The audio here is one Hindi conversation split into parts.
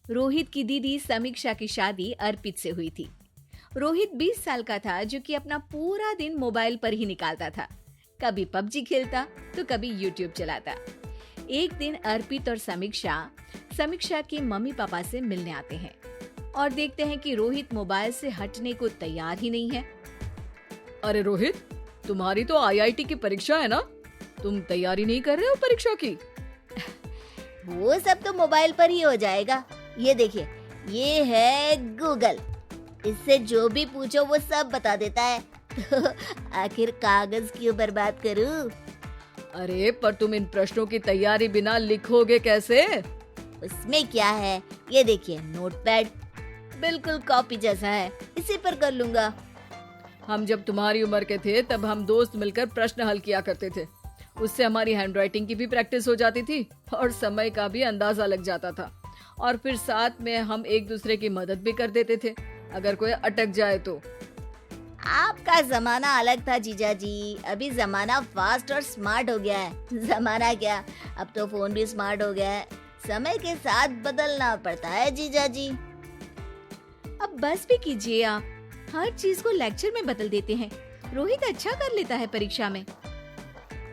रोहित की दीदी समीक्षा की शादी अर्पित से हुई थी। रोहित 20 साल का था जो कि अपना पूरा दिन मोबाइल पर ही निकालता था। कभी पबजी खेलता तो कभी यूट्यूब चलाता। एक दिन अर्पित और समीक्षा समीक्षा के मम्मी पापा से मिलने आते हैं और देखते हैं कि रोहित मोबाइल से हटने को तैयार ही नहीं है। अरे रोहित, तुम्हारी तो आईआईटी की परीक्षा है ना? तुम तैयारी नहीं कर रहे हो परीक्षा की? वो सब तो मोबाइल पर ही हो जाएगा। ये देखिए, ये है गूगल। इससे जो भी पूछो वो सब बता देता है। तो आखिर कागज क्यों बर्बाद करूं? अरे पर तुम इन प्रश्नों की तैयारी बिना लिखोगे कैसे? उसमें क्या है, ये देखिए नोटपैड, बिल्कुल कॉपी जैसा है, इसी पर कर लूंगा। हम जब तुम्हारी उम्र के थे तब हम दोस्त मिलकर प्रश्न हल किया करते थे। उससे हमारी हैंडराइटिंग की भी प्रैक्टिस हो जाती थी और समय का भी अंदाजा लग जाता था। और फिर साथ में हम एक दूसरे की मदद भी कर देते थे अगर कोई अटक जाए तो। आपका जमाना अलग था जीजा जी, अभी जमाना फास्ट और स्मार्ट हो गया है। जमाना क्या, अब तो फोन भी स्मार्ट हो गया है। समय के साथ बदलना पड़ता है जीजा जी। अब बस भी कीजिए, आप हर चीज को लेक्चर में बदल देते हैं। रोहित अच्छा कर लेता है परीक्षा में।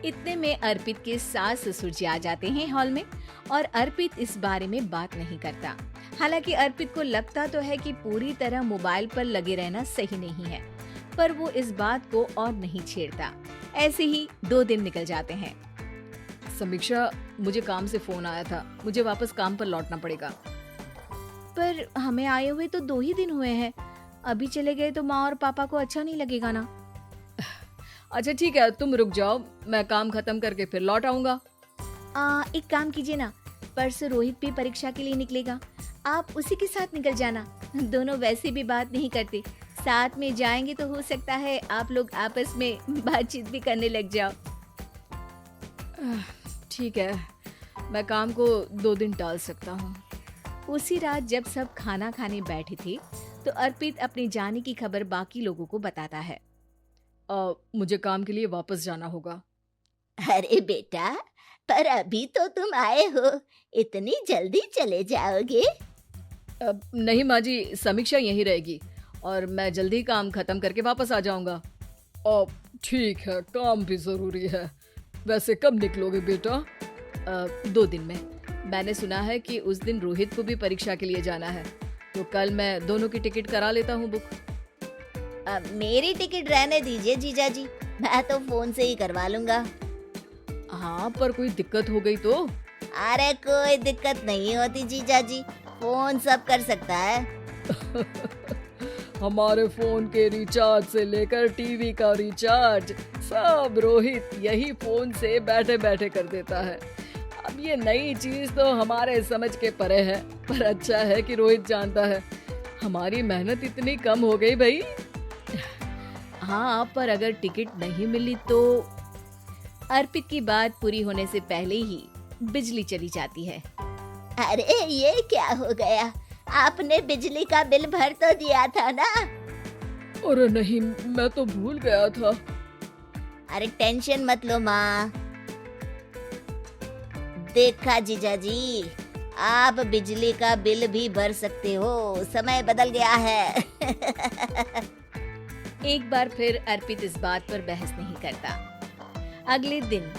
इतने में अर्पित के सास ससुर जी आ जाते हैं हॉल में और अर्पित इस बारे में बात नहीं करता। हालांकि अर्पित को लगता तो है कि पूरी तरह मोबाइल पर लगे रहना सही नहीं है, पर वो इस बात को और नहीं छेड़ता। ऐसे ही 2 दिन निकल जाते हैं। समीक्षा, मुझे काम से फोन आया था, मुझे वापस काम पर लौटना पड़ेगा। पर हमें आए हुए तो 2 ही दिन हुए हैं। अभी चले गए तो माँ और पापा को अच्छा नहीं लगेगा ना। अच्छा ठीक है, तुम रुक जाओ, मैं काम खत्म करके फिर लौट आऊंगा। एक काम कीजिए ना, परसों रोहित भी परीक्षा के लिए निकलेगा, आप उसी के साथ निकल जाना। दोनों वैसे भी बात नहीं करते, साथ में जाएंगे तो हो सकता है आप लोग आपस में बातचीत भी करने लग जाओ। ठीक है, मैं काम को 2 दिन टाल सकता हूँ। उसी रात जब सब खाना खाने बैठे थे तो अर्पित अपने जाने की खबर बाकी लोगों को बताता है। मुझे काम के लिए वापस जाना होगा। अरे बेटा, पर अभी तो तुम आए हो, इतनी जल्दी चले जाओगे? नहीं माँ जी, समीक्षा यहीं रहेगी और मैं जल्दी काम खत्म करके वापस आ जाऊंगा। ठीक है, काम भी जरूरी है। वैसे कब निकलोगे बेटा? 2 दिन में। मैंने सुना है कि उस दिन रोहित को भी परीक्षा के लिए जाना है, तो कल मैं दोनों की टिकट करा लेता हूँ बुक। मेरी टिकट रहने दीजिए जीजा जी, मैं तो फोन से ही करवा लूंगा। हाँ, पर कोई दिक्कत हो गई तो? अरे कोई दिक्कत नहीं होती जीजा जी, फोन सब कर सकता है। हमारे फोन के रिचार्ज से लेकर टीवी का रिचार्ज सब रोहित यही फोन से बैठे बैठे कर देता है। अब ये नई चीज तो हमारे समझ के परे है, पर अच्छा है कि रोहित जानता है। हमारी मेहनत इतनी कम हो गई भाई। हाँ, पर अगर टिकट नहीं मिली तो? अर्पित की बात पूरी होने से पहले ही बिजली चली जाती है। अरे ये क्या हो गया, आपने बिजली का बिल भर तो दिया था ना? अरे नहीं, मैं तो भूल गया था। अरे टेंशन मत लो माँ। देखा जीजा जी, आप बिजली का बिल भी भर सकते हो, समय बदल गया है। एक बार फिर अर्पित इस बात पर बहस नहीं करता। अगले दिन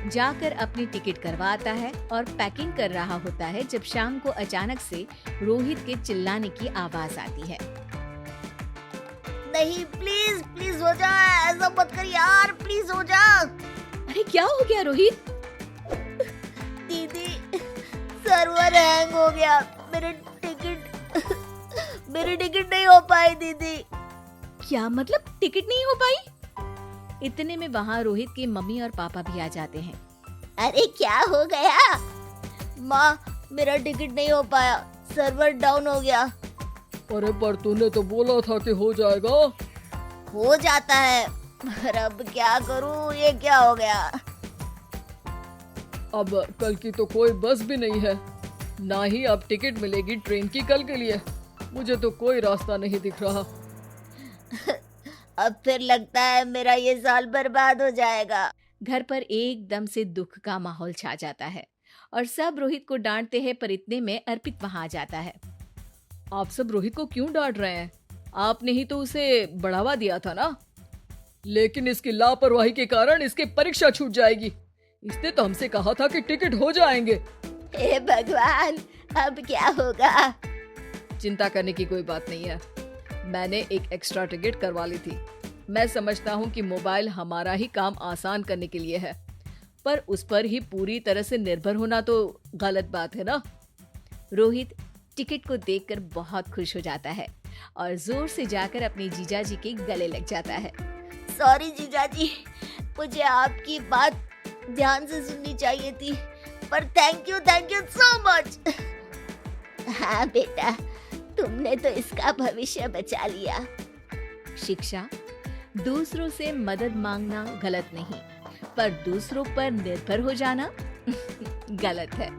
जाकर अपनी टिकट करवाता है और पैकिंग कर रहा होता है जब शाम को अचानक से रोहित के चिल्लाने की आवाज आती है। नहीं, प्लीज प्लीज हो जा, ऐसा मत कर यार, प्लीज हो जा। अरे क्या हो गया रोहित? दीदी, सर्वर हैंग हो गया, मेरी टिकट नहीं हो पाई दीदी। क्या मतलब टिकट नहीं हो पाई? इतने में वहाँ रोहित के मम्मी और पापा भी आ जाते हैं। अरे क्या हो गया? माँ, मेरा टिकट नहीं हो पाया, सर्वर डाउन हो गया। अरे पर तूने तो बोला था कि हो जाएगा। हो जाता है, पर अब क्या करूँ, ये क्या हो गया? अब कल की तो कोई बस भी नहीं है, ना ही अब टिकट मिलेगी ट्रेन की कल के लिए। मुझे तो कोई रास्ता नहीं दिख रहा। अब फिर लगता है मेरा ये साल बर्बाद हो जाएगा। घर पर एकदम से दुख का माहौल छा जाता है और सब रोहित को डांटते हैं, पर इतने में अर्पित वहां आ जाता है। आप सब रोहित को क्यों डांट रहे हैं? आपने ही तो उसे बढ़ावा दिया था ना। लेकिन इसकी लापरवाही के कारण इसकी परीक्षा छूट जाएगी। इसने तो हमसे कहा था कि टिकट हो जाएंगे। हे भगवान, अब क्या होगा? चिंता करने की कोई बात नहीं है। मैंने एक एक्स्ट्रा टिकट करवा ली थी। मैं समझता हूँ कि मोबाइल हमारा ही काम आसान करने के लिए है, पर उस पर ही पूरी तरह से निर्भर होना तो गलत बात है ना। रोहित टिकट को देखकर बहुत खुश हो जाता है और जोर से जाकर अपने जीजाजी के गले लग जाता है। सॉरी जीजाजी, मुझे आपकी बात ध्यान से सुननी चाहिए थी, पर थैंक यू सो मच। हाँ बेटा, तुमने तो इसका भविष्य बचा लिया। शिक्षा, दूसरों से मदद मांगना गलत नहीं, पर दूसरों पर निर्भर हो जाना गलत है।